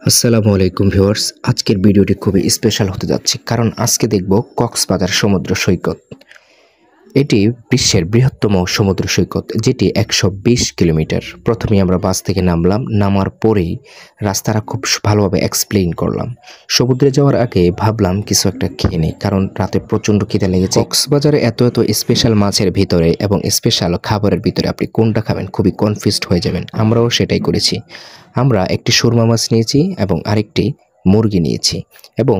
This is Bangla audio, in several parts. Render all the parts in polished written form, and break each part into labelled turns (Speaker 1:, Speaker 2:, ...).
Speaker 1: আসসালামু আলাইকুম ভিউয়ার্স, আজকের ভিডিওটি খুবই স্পেশাল হতে যাচ্ছে কারণ আজকে দেখব কক্সবাজার সমুদ্র সৈকত। এটি বিশ্বের বৃহত্তম সমুদ্র সৈকত, যেটি 120 কিলোমিটার। প্রথমে আমরা বাস থেকে নামলাম, নামার পরেই রাস্তাটা খুব ভালোভাবে এক্সপ্লেইন করলাম। সমুদ্রে যাওয়ার আগে ভাবলাম কিছু একটা খেয়ে নিই, কারণ রাতে প্রচণ্ড খিদে লেগেছে। কক্সবাজারে এত স্পেশাল মাছের ভিতরে এবং স্পেশাল খাবারের ভিতরে আপনি কোনটা খাবেন খুবই কনফিউজড হয়ে যাবেন। আমরাও সেটাই করেছি। আমরা একটি সুরমা মাছ নিয়েছি এবং আরেকটি মুরগি নিয়েছি, এবং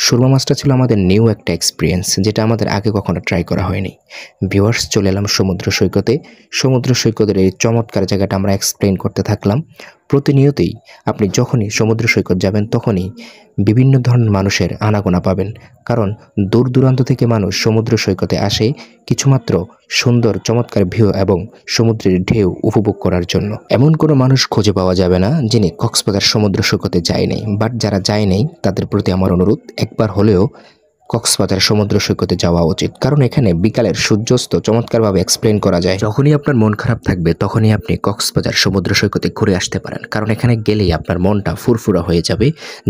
Speaker 1: সুরমা মাছটা ছিল আমাদের নিউ একটা এক্সপিরিয়েন্স, যেটা আমাদের আগে কখনো ট্রাই করা হয়নি। ভিউয়ার্স, চলে এলাম সমুদ্র সৈকতে। সমুদ্র সৈকতের এই চমৎকার জায়গাটা আমরা এক্সপ্লেন করতে থাকলাম। প্রতিনিয়তই আপনি যখনই সমুদ্র সৈকত যাবেন তখনই বিভিন্ন ধরনের মানুষের আনাগোনা পাবেন, কারণ দূর দূরান্ত থেকে মানুষ সমুদ্র সৈকতে আসে কিছুমাত্র সুন্দর চমৎকার ভিউ এবং সমুদ্রের ঢেউ উপভোগ করার জন্য। এমন কোনো মানুষ খুঁজে পাওয়া যাবে না যিনি কক্সবাজার সমুদ্র সৈকতে যায় নাই। বাট যারা যায় নাই তাদের প্রতি আমার অনুরোধ, একবার হলেও কক্সবাজার সমুদ্র সৈকতে যাওয়া উচিত, কারণ এখানে বিকালের সূর্যাস্ত চমৎকারভাবে এক্সপ্লেন করা যায়। যখনই আপনার মন খারাপ থাকবে তখনই আপনি কক্সবাজার সমুদ্র সৈকতে ঘুরে আসতে পারেন, কারণ এখানে গেলেই আপনার মনটা ফুরফুরা হয়ে যাবে,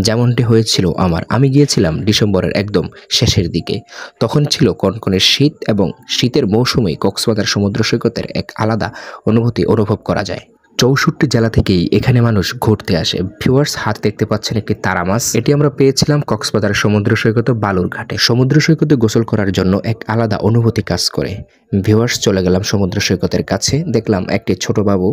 Speaker 1: যেমনটি হয়েছিল আমার। আমি গিয়েছিলাম ডিসেম্বরের একদম শেষের দিকে, তখন ছিল কনকনে শীত, এবং শীতের মৌসুমে কক্সবাজার সমুদ্র সৈকতের এক আলাদা অনুভূতি অনুভব করা যায়। 64 জেলা থেকেই এখানে মানুষ ঘুরতে আসে। ভিউয়ার্স, হাত দেখতে পাচ্ছেন একটি তারা মাছ। এটি আমরা পেয়েছিলাম কক্সবাজার সমুদ্র সৈকত বালুরঘাটে। সমুদ্র সৈকতে গোসল করার জন্য এক আলাদা অনুভূতি কাজ করে। ভিউয়ার্স, চলে গেলাম সমুদ্র সৈকতের কাছে। দেখলাম একটি ছোট বাবু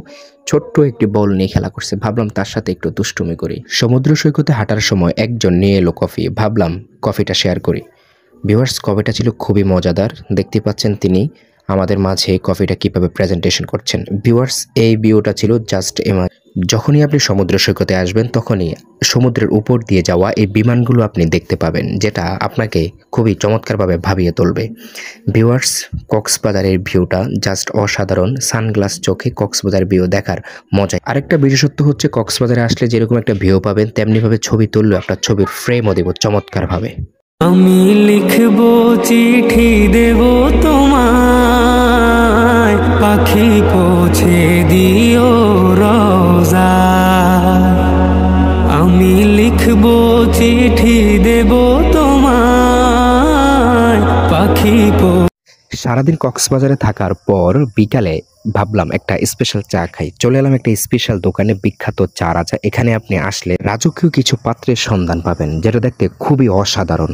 Speaker 1: ছোট্ট একটি বল নিয়ে খেলা করছে। ভাবলাম তার সাথে একটু দুষ্টুমি করি। সমুদ্র সৈকতে হাঁটার সময় একজন নিয়ে এলো কফি। ভাবলাম কফিটা শেয়ার করি। ভিউয়ার্স, কফিটা ছিল খুবই মজাদার। দেখতে পাচ্ছেন তিনি আমাদের মাঝে কফিটা কিভাবে প্রেজেন্টেশন করছেন। ভিউয়ার্স, এই ভিউটা ছিল জাস্ট যখনই আপনি সমুদ্র সৈকতে আসবেন তখনই সমুদ্রের উপর দিয়ে যাওয়া এই বিমানগুলো আপনি দেখতে পাবেন, যেটা আপনাকে খুবই চমৎকারভাবে ভাবিয়ে তুলবে। ভিউয়ার্স, কক্সবাজারের ভিউটা জাস্ট অসাধারণ। সানগ্লাস চোখে কক্সবাজার ভিউ দেখার মজা। আরেকটা বিশেষত্ব হচ্ছে, কক্সবাজারে আসলে যেরকম একটা ভিউ পাবেন তেমনিভাবে ছবি তুললে আপনার ছবির ফ্রেমও দেব চমৎকারভাবে।
Speaker 2: আমি লিখব চিঠি দেব তোমায়, পাখি পৌঁছে দিও রোজা। আমি লিখব চিঠি দেব তোমায়, পাখি
Speaker 1: সারাদিন কক্সবাজারে থাকার পর বিকালে ভাবলাম একটা স্পেশাল চা খাই। চলে এলাম একটা স্পেশাল দোকানে, বিখ্যাত চা রাজা। এখানে আপনি আসলে রাজকীয় কিছু পাত্রের সন্ধান পাবেন, যেটা দেখতে খুবই অসাধারণ।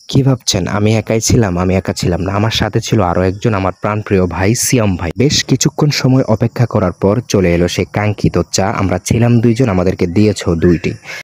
Speaker 1: কি ভাবছেন আমি একাই ছিলাম? আমি একা ছিলাম না, আমার সাথে ছিল আরো একজন, আমার প্রাণপ্রিয় ভাই সিয়াম ভাই। বেশ কিছুক্ষণ সময় অপেক্ষা করার পর চলে এলো সে কাঙ্ক্ষিত চা। আমরা ছিলাম দুইজন, আমাদেরকে দিয়েছ দুইটি।